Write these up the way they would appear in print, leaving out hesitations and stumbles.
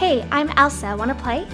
Hey, I'm Elsa, wanna play?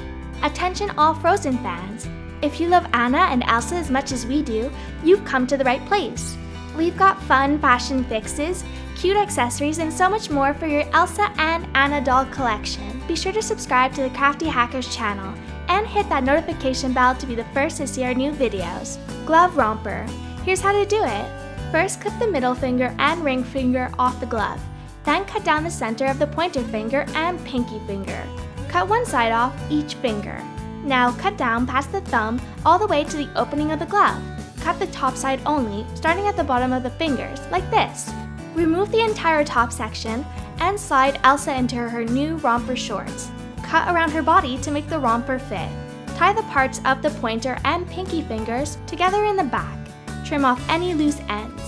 Attention all Frozen fans! If you love Anna and Elsa as much as we do, you've come to the right place. We've got fun fashion fixes, cute accessories, and so much more for your Elsa and Anna doll collection. Be sure to subscribe to the Crafty Hackers channel and hit that notification bell to be the first to see our new videos. Glove Romper. Here's how to do it. First, clip the middle finger and ring finger off the glove. Then cut down the center of the pointer finger and pinky finger. Cut one side off each finger. Now cut down past the thumb all the way to the opening of the glove. Cut the top side only, starting at the bottom of the fingers, like this. Remove the entire top section and slide Elsa into her new romper shorts. Cut around her body to make the romper fit. Tie the parts of the pointer and pinky fingers together in the back. Trim off any loose ends.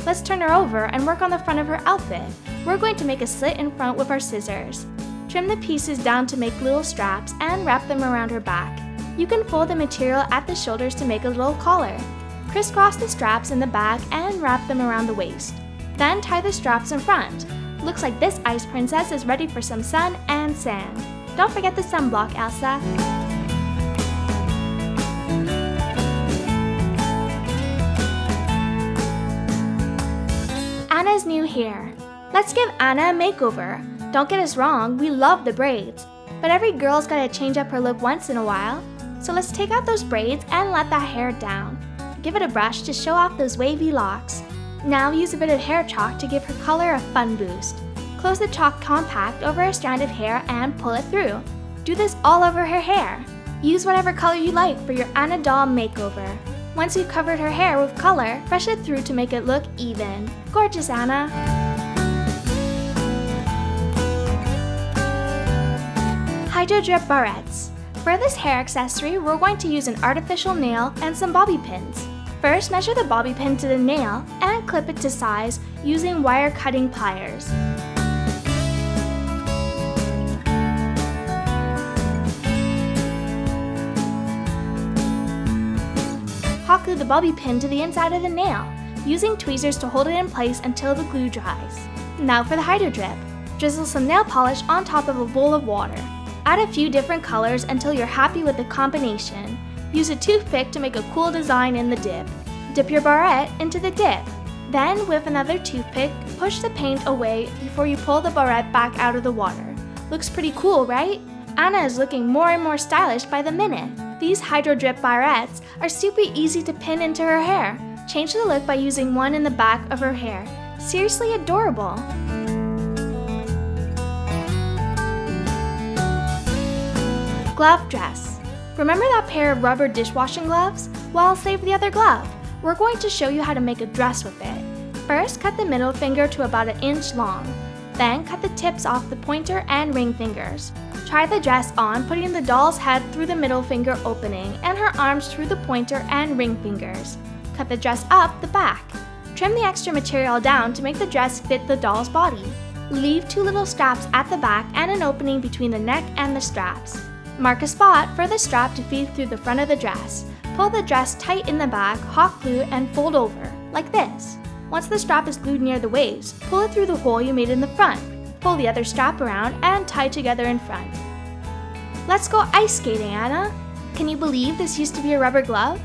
Let's turn her over and work on the front of her outfit. We're going to make a slit in front with our scissors. Trim the pieces down to make little straps and wrap them around her back. You can fold the material at the shoulders to make a little collar. Crisscross the straps in the back and wrap them around the waist. Then tie the straps in front. Looks like this ice princess is ready for some sun and sand. Don't forget the sunblock, Elsa. Anna's new hair. Let's give Anna a makeover. Don't get us wrong, we love the braids. But every girl's gotta change up her look once in a while. So let's take out those braids and let that hair down. Give it a brush to show off those wavy locks. Now use a bit of hair chalk to give her color a fun boost. Close the chalk compact over a strand of hair and pull it through. Do this all over her hair. Use whatever color you like for your Anna doll makeover. Once you've covered her hair with color, brush it through to make it look even. Gorgeous, Anna! Hydrojet Barrettes. For this hair accessory, we're going to use an artificial nail and some bobby pins. First, measure the bobby pin to the nail and clip it to size using wire cutting pliers. Hot glue the bobby pin to the inside of the nail, using tweezers to hold it in place until the glue dries. Now for the Hydrodrip. Drizzle some nail polish on top of a bowl of water. Add a few different colors until you're happy with the combination. Use a toothpick to make a cool design in the dip. Dip your barrette into the dip. Then, with another toothpick, push the paint away before you pull the barrette back out of the water. Looks pretty cool, right? Anna is looking more and more stylish by the minute. These Hydrojet Barrettes are super easy to pin into her hair. Change the look by using one in the back of her hair. Seriously adorable! Glove dress. Remember that pair of rubber dishwashing gloves? Well, save the other glove. We're going to show you how to make a dress with it. First, cut the middle finger to about 1 inch long. Then, cut the tips off the pointer and ring fingers. Try the dress on, putting the doll's head through the middle finger opening and her arms through the pointer and ring fingers. Cut the dress up the back. Trim the extra material down to make the dress fit the doll's body. Leave 2 little straps at the back and an opening between the neck and the straps. Mark a spot for the strap to feed through the front of the dress. Pull the dress tight in the back, hot glue, and fold over, like this. Once the strap is glued near the waist, pull it through the hole you made in the front. Pull the other strap around and tie together in front. Let's go ice skating, Anna! Can you believe this used to be a rubber glove?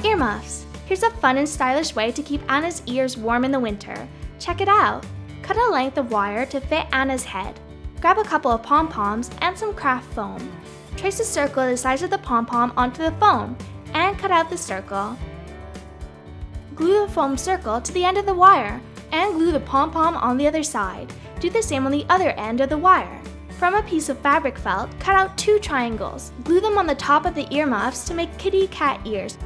Earmuffs. Here's a fun and stylish way to keep Anna's ears warm in the winter. Check it out! Cut a length of wire to fit Anna's head. Grab a couple of pom-poms and some craft foam. Trace a circle the size of the pom-pom onto the foam and cut out the circle. Glue the foam circle to the end of the wire and glue the pom-pom on the other side. Do the same on the other end of the wire. From a piece of fabric felt, cut out 2 triangles. Glue them on the top of the earmuffs to make kitty cat ears.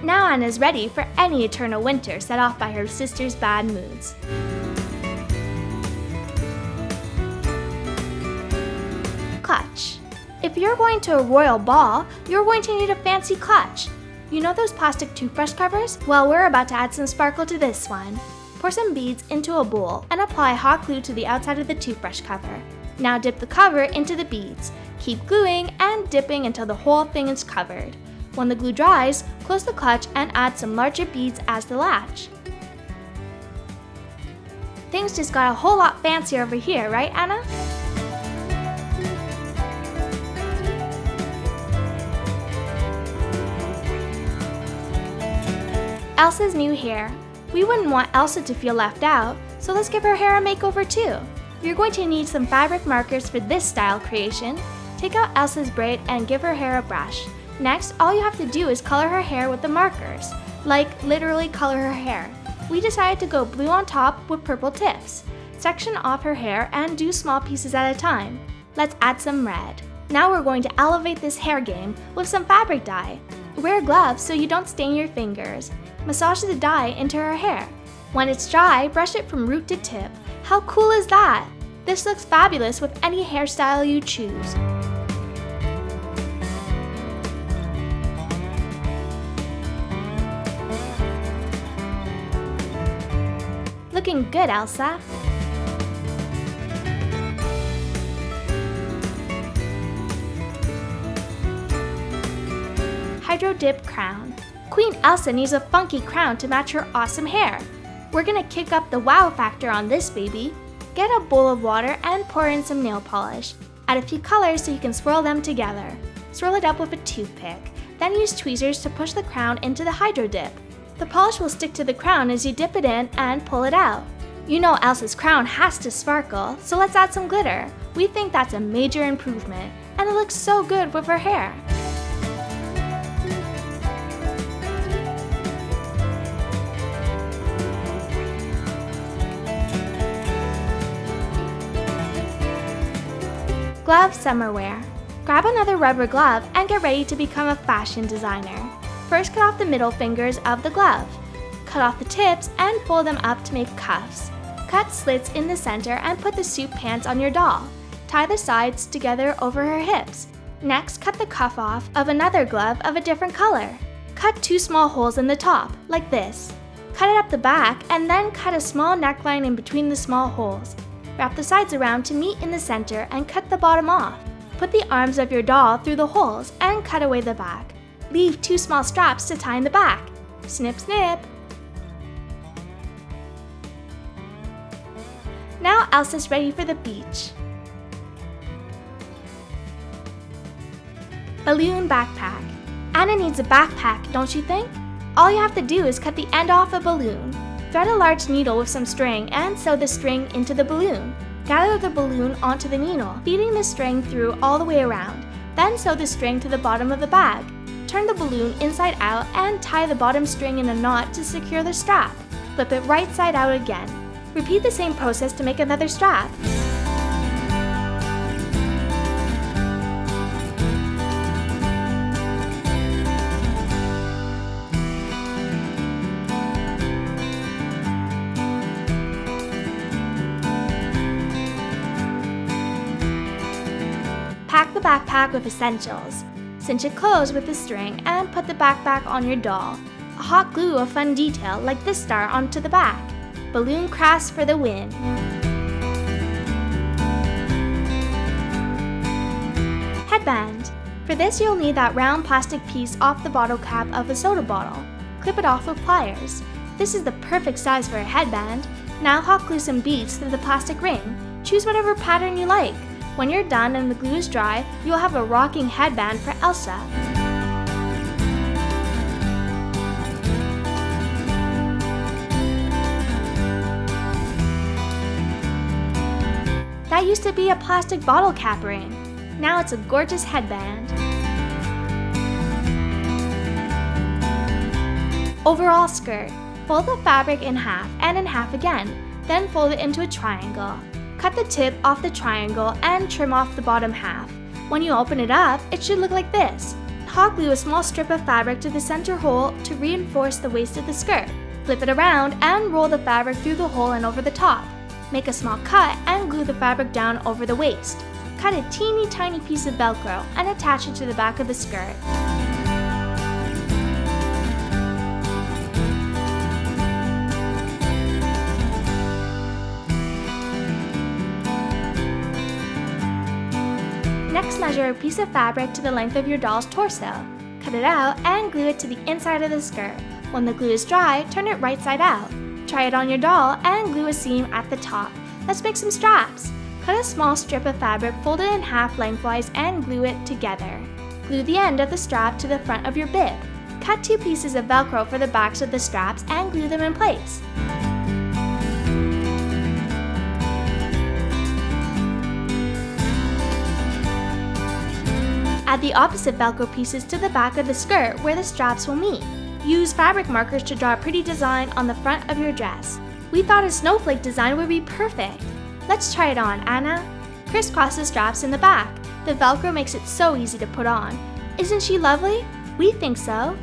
Now Anna's ready for any eternal winter set off by her sister's bad moods. Clutch. If you're going to a royal ball, you're going to need a fancy clutch. You know those plastic toothbrush covers? Well, we're about to add some sparkle to this one. Pour some beads into a bowl and apply hot glue to the outside of the toothbrush cover. Now dip the cover into the beads. Keep gluing and dipping until the whole thing is covered. When the glue dries, close the clutch and add some larger beads as the latch. Things just got a whole lot fancier over here, right, Anna? Elsa's new hair. We wouldn't want Elsa to feel left out, so let's give her hair a makeover too. You're going to need some fabric markers for this style creation. Take out Elsa's braid and give her hair a brush. Next, all you have to do is color her hair with the markers. Like, literally color her hair. We decided to go blue on top with purple tips. Section off her hair and do small pieces at a time. Let's add some red. Now we're going to elevate this hair game with some fabric dye. Wear gloves so you don't stain your fingers. Massage the dye into her hair. When it's dry, brush it from root to tip. How cool is that? This looks fabulous with any hairstyle you choose. Looking good, Elsa. Hydrojet crown. Queen Elsa needs a funky crown to match her awesome hair. We're gonna kick up the wow factor on this baby. Get a bowl of water and pour in some nail polish. Add a few colors so you can swirl them together. Swirl it up with a toothpick. Then use tweezers to push the crown into the Hydrojet. The polish will stick to the crown as you dip it in and pull it out. You know Elsa's crown has to sparkle, so let's add some glitter. We think that's a major improvement, and it looks so good with her hair. Glove summer wear. Grab another rubber glove and get ready to become a fashion designer. First, cut off the middle fingers of the glove. Cut off the tips and fold them up to make cuffs. Cut slits in the center and put the suit pants on your doll. Tie the sides together over her hips. Next, cut the cuff off of another glove of a different color. Cut 2 small holes in the top, like this. Cut it up the back and then cut a small neckline in between the small holes. Wrap the sides around to meet in the center and cut the bottom off. Put the arms of your doll through the holes and cut away the back. Leave 2 small straps to tie in the back. Snip, snip. Now Elsa's ready for the beach. Balloon backpack. Anna needs a backpack, don't you think? All you have to do is cut the end off a balloon. Thread a large needle with some string and sew the string into the balloon. Gather the balloon onto the needle, feeding the string through all the way around. Then sew the string to the bottom of the bag. Turn the balloon inside out and tie the bottom string in a knot to secure the strap. Flip it right side out again. Repeat the same process to make another strap. Pack the backpack with essentials. Cinch it closed with the string and put the backpack on your doll. Hot glue a fun detail like this star onto the back. Balloon crafts for the win. Headband. For this you'll need that round plastic piece off the bottle cap of a soda bottle. Clip it off with pliers. This is the perfect size for a headband. Now hot glue some beads through the plastic ring. Choose whatever pattern you like. When you're done and the glue is dry, you'll have a rocking headband for Elsa. That used to be a plastic bottle cap ring. Now it's a gorgeous headband. Overall skirt. Fold the fabric in half and in half again, then fold it into a triangle. Cut the tip off the triangle and trim off the bottom half. When you open it up, it should look like this. Hot glue a small strip of fabric to the center hole to reinforce the waist of the skirt. Flip it around and roll the fabric through the hole and over the top. Make a small cut and glue the fabric down over the waist. Cut a teeny tiny piece of Velcro and attach it to the back of the skirt. Next, measure a piece of fabric to the length of your doll's torso. Cut it out and glue it to the inside of the skirt. When the glue is dry, turn it right side out. Try it on your doll and glue a seam at the top. Let's make some straps. Cut a small strip of fabric, fold it in half lengthwise and glue it together. Glue the end of the strap to the front of your bib. Cut 2 pieces of Velcro for the backs of the straps and glue them in place. Add the opposite Velcro pieces to the back of the skirt where the straps will meet. Use fabric markers to draw a pretty design on the front of your dress. We thought a snowflake design would be perfect. Let's try it on, Anna. Crisscross the straps in the back. The Velcro makes it so easy to put on. Isn't she lovely? We think so.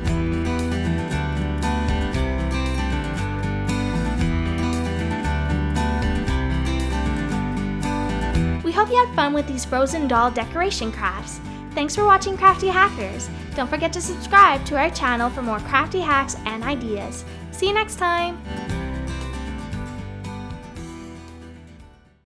We hope you had fun with these frozen doll decoration crafts. Thanks for watching Crafty Hackers. Don't forget to subscribe to our channel for more crafty hacks and ideas. See you next time!